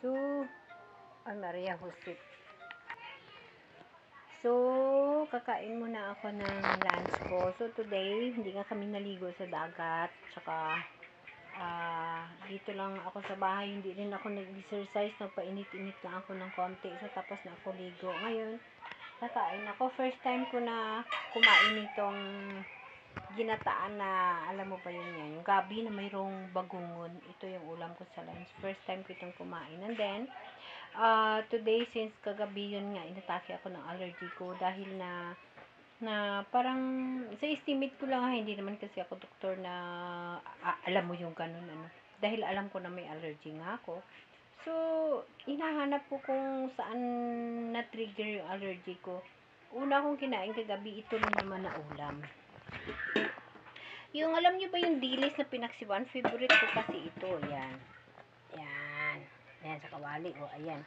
So, Maria Jose. So, kakain muna ako ng lunch ko. So, today, hindi nga kami naligo sa dagat. Tsaka, dito lang ako sa bahay. Hindi rin ako nag-exercise. Nagpainit-init lang ako ng konti. So, tapos na ako ligo. Ngayon, kakain ako. First time ko na kumain itong ginataan na, alam mo ba yun yan? Yung gabi na mayroong bagungon. Ito yung ulam ko sa lunch. First time ko itong kumain. And then, today, since kagabi yun nga, inatake ako ng allergy ko dahil na parang sa estimate ko lang, hindi naman kasi ako doktor na alam mo yung ganun ano. Dahil alam ko na may allergy nga ako. So, hinahanap ko kung saan na-trigger yung allergy ko. Una kong kinain kagabi, ito lang naman na ulam. Yung alam nyo ba yung dilis na pinaksiwan? Favorite ko kasi ito. Yan. Yan. Yan sa kawali. O, ayan.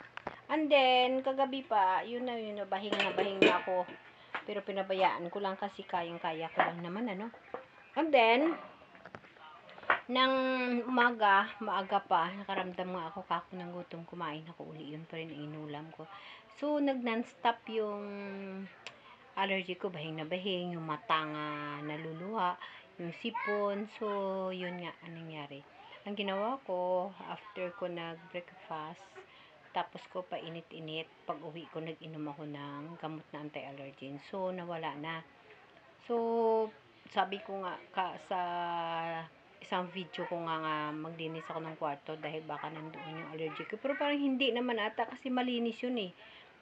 And then, kagabi pa, yun na, bahing na ako. Pero pinabayaan ko lang kasi kayang-kaya ko lang naman, ano. And then, nang umaga, maaga pa, nakaramdam nga ako kako ng gutom, kumain ako uli. Yun pa rin inulam ko. So, nag-non-stop yung allergy ko, bahing na bahing, yung mata nga naluluha, yung sipon. So, yun nga, anong nangyari. Ang ginawa ko, after ko nag-breakfast, tapos ko pa init-init, pag uwi ko, nag-inom ako ng gamot na anti-allergen. So, nawala na. So, sabi ko nga, sa isang video ko nga maglinis ako ng kwarto dahil baka nandoon yung allergy ko. Pero parang hindi naman ata kasi malinis yun eh.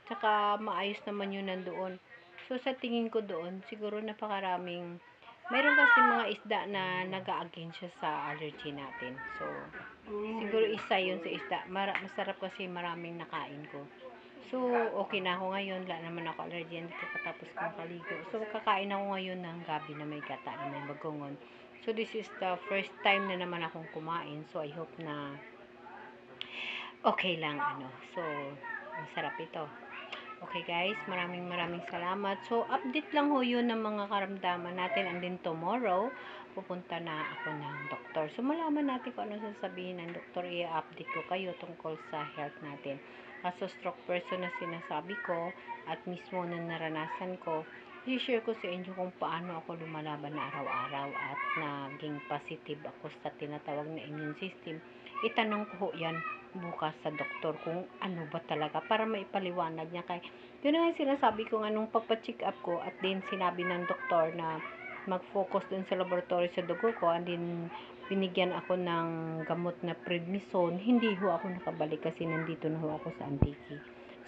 Tsaka maayos naman yun nandoon. So, sa tingin ko doon, siguro napakaraming, mayroon kasi mga isda na nag-a-against siya sa allergy natin. So, siguro isa yun sa isda. Masarap kasi maraming nakain ko. So, okay na ako ngayon. Wala naman ako allergy. Hindi ko katapos kong kaligo. So, kakain ako ngayon ng gabi na may gata na may bagongon. So, this is the first time na naman akong kumain. So, I hope na okay lang, ano. So, masarap ito. Okay guys, maraming salamat. So, update lang ho yun ng mga karamdaman natin. And then tomorrow, pupunta na ako ng doktor. So, malaman natin kung ano sasabihin ng doktor. I-update ko kayo tungkol sa health natin. Kaso stroke person na sinasabi ko at mismo na naranasan ko, i-share ko sa inyo kung paano ako lumalaban na araw-araw at naging positive ako sa tinatawag na immune system. Itanong ko ho yan bukas sa doktor kung ano ba talaga para maipaliwanag niya kay yun nga yung sinasabi ko nga nung papacheck up ko at din sinabi ng doktor na mag-focus dun sa laboratory sa dugo ko and din binigyan ako ng gamot na prednisone. Hindi ho ako nakabalik kasi nandito na ho ako sa Antique.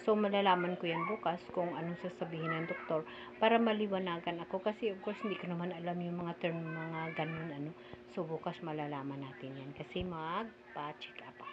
So malalaman ko yan bukas kung anong sasabihin ng doktor para maliwanagan ako kasi of course hindi ko naman alam yung mga term mga ganun ano. So bukas malalaman natin yan kasi magpa-check up ako.